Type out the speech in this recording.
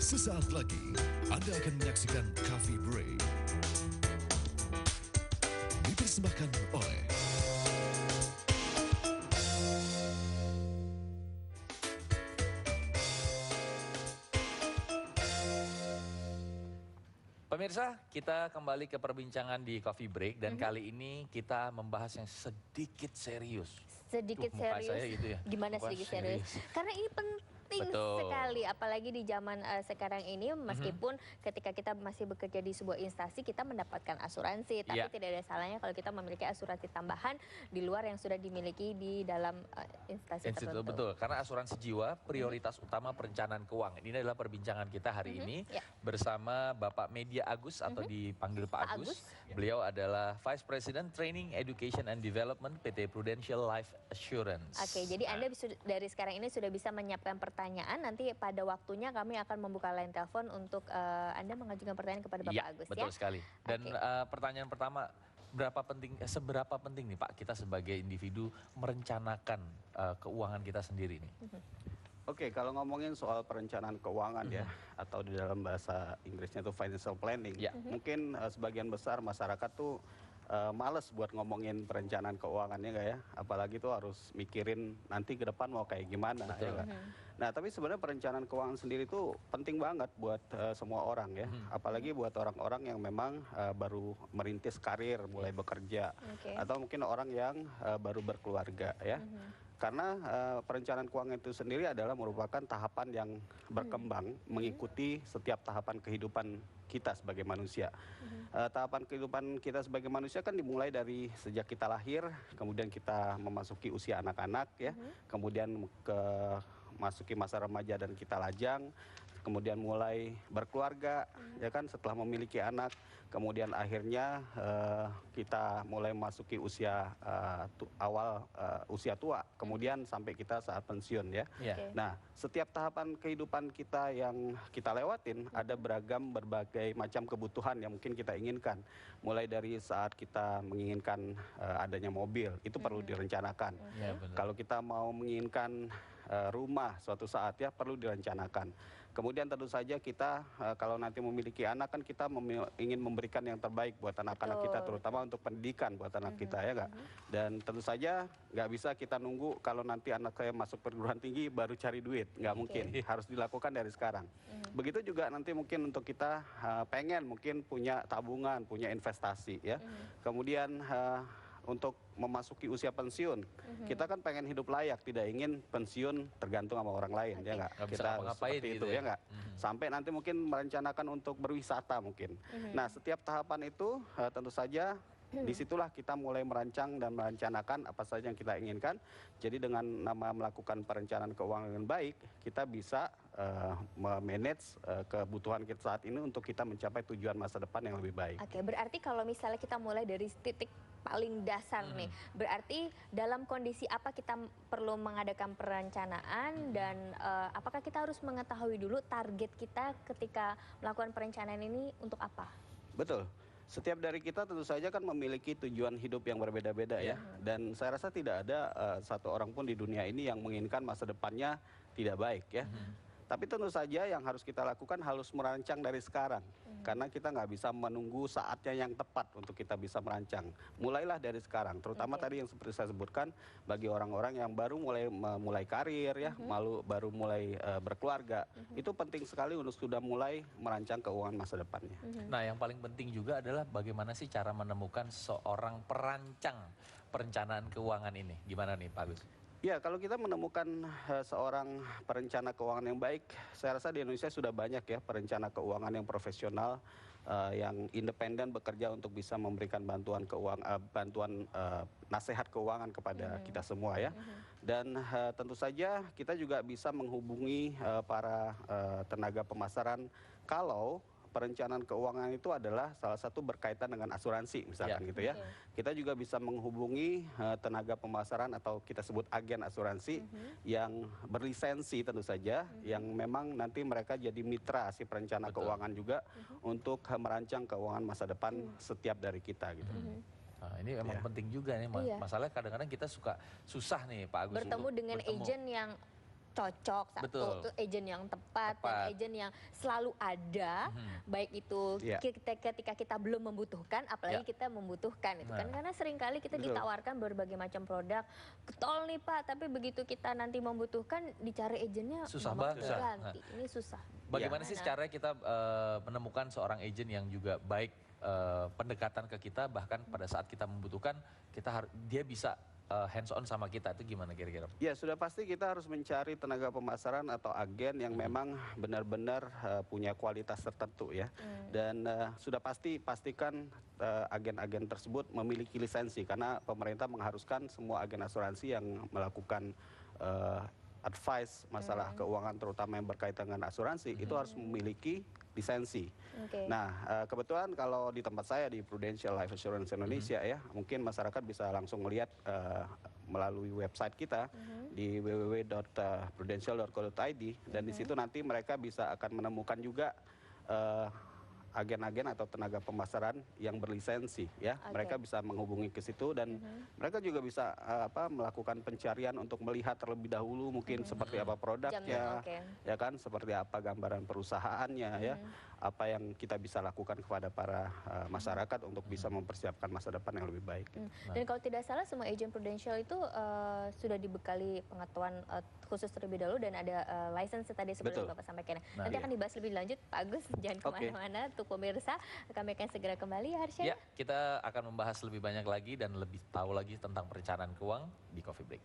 Sesaat lagi Anda akan menyaksikan Coffee Break. Dipersembahkan oleh Pemirsa, kita kembali ke perbincangan di Coffee Break dan kali ini kita membahas yang sedikit serius. Sedikit Muka serius, saya gitu ya. gimana Muka sedikit serius? Karena ini penting Betul. sekali, apalagi di zaman sekarang ini, meskipun ketika kita masih bekerja di sebuah instansi, kita mendapatkan asuransi, tapi Iya. tidak ada salahnya kalau kita memiliki asuransi tambahan di luar yang sudah dimiliki di dalam instansi Institut, tertentu. betul, karena asuransi jiwa prioritas utama perencanaan keuangan. Ini adalah perbincangan kita hari ini Ya. bersama Bapak Media Agus atau dipanggil Pak Pak Agus. Agus. Beliau adalah Vice President Training, Education and Development PT Prudential Life Assurance. Oke, jadi Anda dari sekarang ini sudah bisa menyiapkan pertanyaan. Nanti pada waktunya kami akan membuka line telepon untuk Anda mengajukan pertanyaan kepada Bapak Iya, Agus. betul Ya? sekali. Dan Oke. pertanyaan pertama, seberapa penting nih Pak kita sebagai individu merencanakan keuangan kita sendiri nih? Oke, kalau ngomongin soal perencanaan keuangan ya, atau di dalam bahasa Inggrisnya itu financial planning, Ya. mungkin sebagian besar masyarakat tuh males buat ngomongin perencanaan keuangannya nggak ya, apalagi tuh harus mikirin nanti ke depan mau kayak gimana ya nggak? Nah, tapi sebenarnya perencanaan keuangan sendiri tuh penting banget buat semua orang ya, apalagi buat orang-orang yang memang baru merintis karir, mulai bekerja, Oke. atau mungkin orang yang baru berkeluarga ya. Karena perencanaan keuangan itu sendiri adalah merupakan tahapan yang berkembang mengikuti setiap tahapan kehidupan kita sebagai manusia. Tahapan kehidupan kita sebagai manusia kan dimulai dari sejak kita lahir, kemudian kita memasuki usia anak-anak ya, kemudian masuki masa remaja dan kita lajang, kemudian mulai berkeluarga ya kan, setelah memiliki anak, kemudian akhirnya kita mulai memasuki usia usia tua, kemudian sampai kita saat pensiun ya. Iya. Oke. Nah, setiap tahapan kehidupan kita yang kita lewatin ada berbagai macam kebutuhan yang mungkin kita inginkan. Mulai dari saat kita menginginkan adanya mobil, itu perlu direncanakan. Iya, benar. Kalau kita mau menginginkan rumah suatu saat ya perlu direncanakan. Kemudian tentu saja kita kalau nanti memiliki anak kan kita ingin memberikan yang terbaik buat anak-anak kita, Betul. terutama untuk pendidikan buat anak kita ya nggak. Dan tentu saja nggak bisa kita nunggu kalau nanti anak saya masuk perguruan tinggi baru cari duit, nggak mungkin. Harus dilakukan dari sekarang. Begitu juga nanti mungkin untuk kita pengen mungkin punya tabungan, punya investasi ya. Kemudian untuk memasuki usia pensiun, kita kan pengen hidup layak, tidak ingin pensiun tergantung sama orang lain, ya nggak? Nggak bisa Kita harus ngapa-ngapain seperti gitu itu, ya. ya nggak? Sampai nanti mungkin merencanakan untuk berwisata mungkin. Nah, setiap tahapan itu tentu saja disitulah kita mulai merancang dan merencanakan apa saja yang kita inginkan. Jadi dengan melakukan perencanaan keuangan dengan baik, kita bisa memanage kebutuhan kita saat ini untuk kita mencapai tujuan masa depan yang lebih baik. Oke, berarti kalau misalnya kita mulai dari titik paling dasar nih, berarti dalam kondisi apa kita perlu mengadakan perencanaan dan apakah kita harus mengetahui dulu target kita ketika melakukan perencanaan ini untuk apa? Betul. Setiap dari kita tentu saja kan memiliki tujuan hidup yang berbeda-beda ya. Dan saya rasa tidak ada satu orang pun di dunia ini yang menginginkan masa depannya tidak baik ya. Tapi tentu saja yang harus kita lakukan harus merancang dari sekarang. Karena kita nggak bisa menunggu saatnya yang tepat untuk kita bisa merancang. Mulailah dari sekarang. Terutama tadi yang seperti saya sebutkan, bagi orang-orang yang baru mulai karir ya, baru mulai berkeluarga. Itu penting sekali untuk sudah mulai merancang keuangan masa depannya. Nah, yang paling penting juga adalah bagaimana sih cara menemukan seorang perancang perencanaan keuangan ini. Gimana nih Pak Agus? Ya, kalau kita menemukan seorang perencana keuangan yang baik, saya rasa di Indonesia sudah banyak ya perencana keuangan yang profesional, yang independen bekerja untuk bisa memberikan bantuan nasihat keuangan kepada kita semua ya. Dan tentu saja kita juga bisa menghubungi para tenaga pemasaran kalau perencanaan keuangan itu adalah salah satu berkaitan dengan asuransi misalkan gitu ya. Kita juga bisa menghubungi tenaga pemasaran atau kita sebut agen asuransi yang berlisensi tentu saja, yang memang nanti mereka jadi mitra si perencana keuangan juga untuk merancang keuangan masa depan setiap dari kita gitu. Nah, ini memang penting juga nih, Iya. masalahnya kadang-kadang kita susah nih Pak Agus. Bertemu dengan agent yang cocok, satu Betul. tuh agent yang tepat, dan agent yang selalu ada, baik itu Iya. ketika kita belum membutuhkan, apalagi kita membutuhkan itu kan, karena seringkali kita Betul. ditawarkan berbagai macam produk, ketol nih Pak, tapi begitu kita nanti membutuhkan dicari agentnya Susah mama banget. ganti, ini susah. Bagaimana sih caranya kita menemukan seorang agent yang juga baik pendekatan ke kita, bahkan pada saat kita membutuhkan dia bisa hands on sama kita, itu gimana kira-kira? Ya, sudah pasti kita harus mencari tenaga pemasaran atau agen yang memang benar-benar punya kualitas tertentu ya. Dan sudah pastikan agen-agen tersebut memiliki lisensi, karena pemerintah mengharuskan semua agen asuransi yang melakukan advice masalah keuangan terutama yang berkaitan dengan asuransi itu harus memiliki lisensi. Oke. Nah, kebetulan kalau di tempat saya di Prudential Life Insurance Indonesia ya, mungkin masyarakat bisa langsung melihat melalui website kita di www.prudential.co.id, dan di situ nanti mereka bisa akan menemukan juga agen-agen atau tenaga pemasaran yang berlisensi ya. Mereka bisa menghubungi ke situ, dan mereka juga bisa melakukan pencarian untuk melihat terlebih dahulu mungkin seperti apa produknya, ya kan, seperti apa gambaran perusahaannya ya, apa yang kita bisa lakukan kepada para masyarakat untuk bisa mempersiapkan masa depan yang lebih baik. Dan kalau tidak salah semua agent Prudential itu sudah dibekali pengetahuan khusus terlebih dahulu dan ada license tadi seperti Betul. Bapak sampaikan. Nanti akan dibahas lebih lanjut, Pak Agus, jangan kemana-mana. Untuk pemirsa, kami akan segera kembali, Harsha. Ya, kita akan membahas lebih banyak lagi dan lebih tahu lagi tentang perencanaan keuangan di Coffee Break.